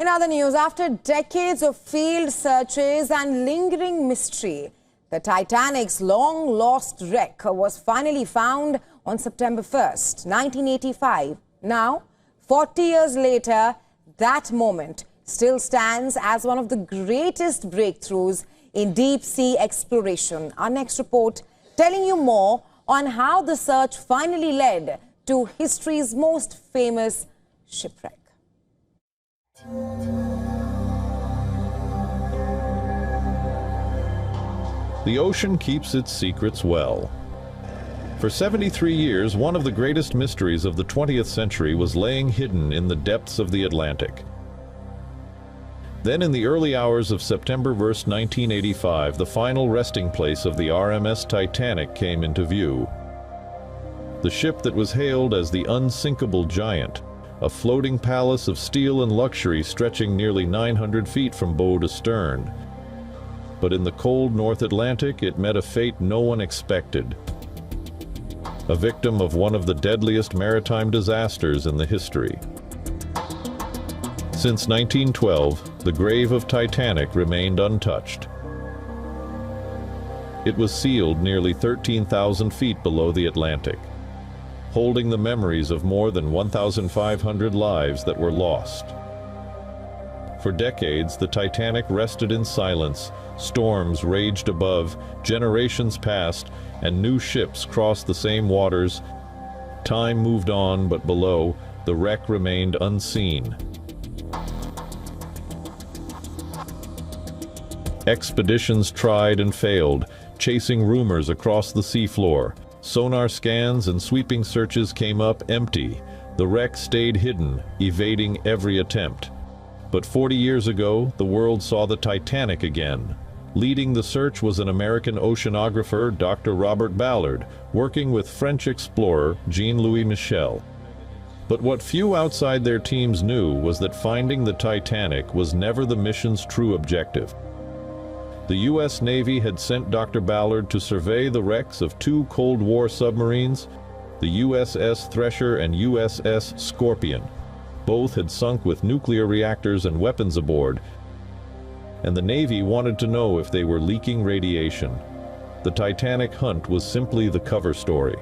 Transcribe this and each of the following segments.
In other news, after decades of failed searches and lingering mystery, the Titanic's long-lost wreck was finally found on September 1st, 1985. Now, 40 years later, that moment still stands as one of the greatest breakthroughs in deep-sea exploration. Our next report telling you more on how the search finally led to history's most famous shipwreck. The ocean keeps its secrets well. For 73 years, one of the greatest mysteries of the 20th century was laying hidden in the depths of the Atlantic. Then in the early hours of September 1st, 1985, the final resting place of the RMS Titanic came into view. The ship that was hailed as the unsinkable giant, a floating palace of steel and luxury stretching nearly 900 feet from bow to stern. But in the cold North Atlantic, it met a fate no one expected. A victim of one of the deadliest maritime disasters in the history. Since 1912, the grave of Titanic remained untouched. It was sealed nearly 13,000 feet below the Atlantic, holding the memories of more than 1,500 lives that were lost. For decades, the Titanic rested in silence. Storms raged above, generations passed, and new ships crossed the same waters. Time moved on, but below, the wreck remained unseen. Expeditions tried and failed, chasing rumors across the seafloor. Sonar scans and sweeping searches came up empty. The wreck stayed hidden, evading every attempt. But 40 years ago, the world saw the Titanic again. Leading the search was an American oceanographer, Dr. Robert Ballard, working with French explorer Jean-Louis Michel. But what few outside their teams knew was that finding the Titanic was never the mission's true objective. The U.S. Navy had sent Dr. Ballard to survey the wrecks of two Cold War submarines, the USS Thresher and USS Scorpion. Both had sunk with nuclear reactors and weapons aboard, and the Navy wanted to know if they were leaking radiation. The Titanic hunt was simply the cover story.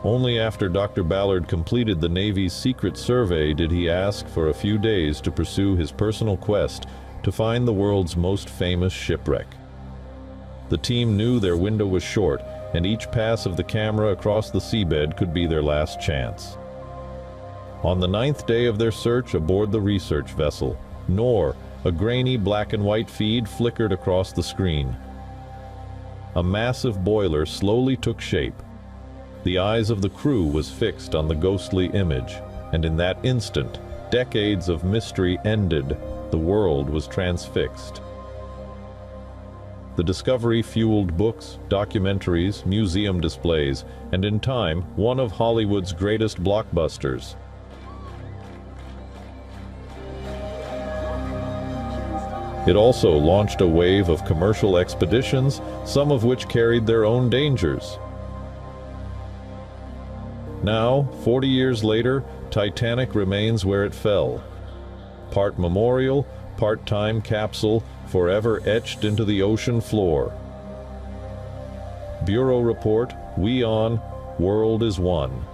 Only after Dr. Ballard completed the Navy's secret survey did he ask for a few days to pursue his personal quest to find the world's most famous shipwreck. The team knew their window was short, and each pass of the camera across the seabed could be their last chance. On the 9th day of their search aboard the research vessel, Nor, a grainy black and white feed flickered across the screen. A massive boiler slowly took shape. The eyes of the crew was fixed on the ghostly image, and in that instant, decades of mystery ended. The world was transfixed. The discovery fueled books, documentaries, museum displays, and in time, one of Hollywood's greatest blockbusters. It also launched a wave of commercial expeditions, some of which carried their own dangers. Now, 40 years later, Titanic remains where it fell. Part memorial, part time capsule, forever etched into the ocean floor. Bureau Report, WION, World is One.